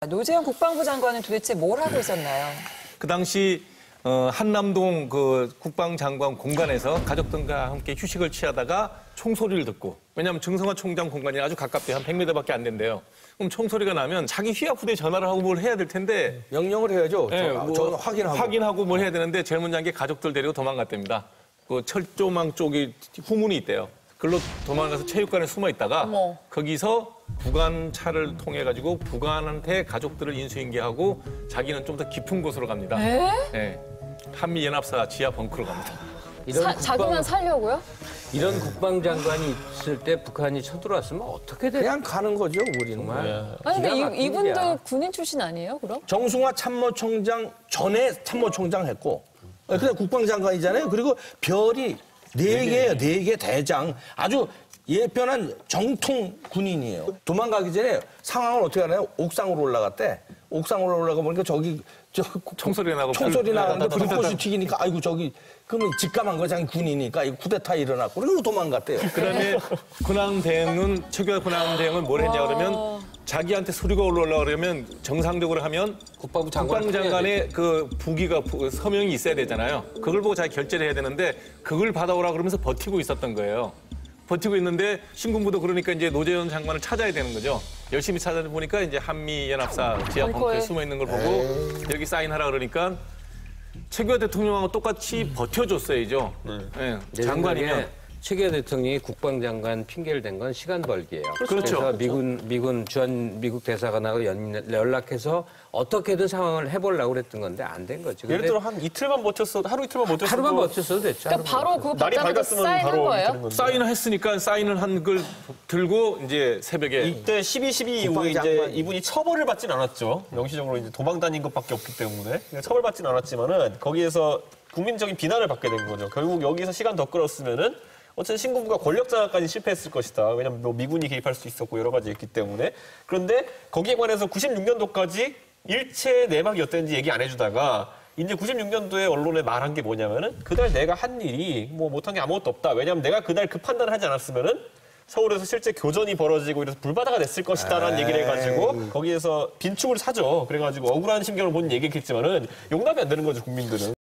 노재현 국방부 장관은 도대체 뭘 하고 있었나요? 그 당시 한남동 그 국방장관 공간에서 가족들과 함께 휴식을 취하다가 총소리를 듣고, 왜냐하면 정성화 총장 공간이 아주 가깝대요. 한 100m밖에 안 된대요. 그럼 총소리가 나면 자기 휘하 부대에 전화를 하고 뭘 해야 될 텐데 명령을 해야죠. 네, 저 확인하고 뭘 해야 되는데 제일 먼저 한 게 가족들 데리고 도망갔답니다. 그 철조망 쪽에 후문이 있대요. 그걸로 도망가서 체육관에 숨어 있다가 거기서 부관차를 통해 가지고 부관한테 가족들을 인수인계하고 자기는 좀 더 깊은 곳으로 갑니다. 네. 한미연합사 지하 벙커로 갑니다. 자기만 살려고요? 이런 국방장관이 있을 때 북한이 쳐들어왔으면 어떻게 돼? 그냥 가는 거죠, 우리는. 정말. 아니 근데 이분도 일이야. 군인 출신 아니에요, 그럼? 정승화 참모총장 전에 참모총장 했고, 근데 국방장관이잖아요. 그리고 별이 네 개예요, 네 개 대장. 아주 예편한 정통 군인이에요. 도망가기 전에 상황을 어떻게 하나요? 옥상으로 올라갔대. 옥상으로 올라가 보니까 저기 총소리가 나고 총소리 나는데 불꽃이 튀기니까 아이고 저기 그러면 직감한 거 자기 군이니까 쿠데타 일어났고 그리고 도망갔대요. 그다음에 최규하 군함대행은 뭘 했냐 그러면 자기한테 소리가 올라오려고 그러면 정상적으로 하면 국방부 장관의 국방장관의 그 부기가 서명이 있어야 되잖아요. 그걸 보고 자기 결재를 해야 되는데 그걸 받아오라 그러면서 버티고 있었던 거예요. 버티고 있는데 신군부도 그러니까 이제 노재현 장관을 찾아야 되는 거죠. 열심히 찾아보니까 이제 한미연합사 지하 벙커에 숨어 있는 걸 보고 여기 사인하라 그러니까 최규하 대통령하고 똑같이 버텨줬어야죠. 네. 장관이면. 최규하 대통령이 국방장관 핑계를 댄 건 시간 벌기예요. 그렇죠. 그래서 미국 대사관하고 연락해서 어떻게든 상황을 해보려고 그랬던 건데 안 된 거죠. 예를 들어 한 이틀만 버텼어도 하루 이틀만 버텼어도 하루만 버텼어도 됐죠. 그러니까 바로 그거 날이 받자마자 밝았으면 사인한 바로 거예요? 되는 건데. 사인을 했으니까 사인을 한 걸 들고 이제 새벽에 이때 12 이후에 이제 이분이 처벌을 받진 않았죠. 명시적으로 이제 도망 다닌 것밖에 없기 때문에 처벌받진 않았지만은 거기에서 국민적인 비난을 받게 된 거죠. 결국 여기서 시간 더 끌었으면은 어쨌든 신군부가 권력 장악까지 실패했을 것이다. 왜냐하면 뭐 미군이 개입할 수 있었고 여러 가지 있기 때문에. 그런데 거기에 관해서 96년도까지 일체 내막이 어땠는지 얘기 안 해주다가 이제 96년도에 언론에 말한 게 뭐냐면은 그날 내가 한 일이 뭐 못한 게 아무것도 없다. 왜냐하면 내가 그날 그 판단을 하지 않았으면은 서울에서 실제 교전이 벌어지고 이래서 불바다가 됐을 것이다라는 얘기를 해가지고 거기에서 빈축을 사죠. 그래가지고 억울한 심경을 본 얘기했겠지만은 용납이 안 되는 거죠, 국민들은.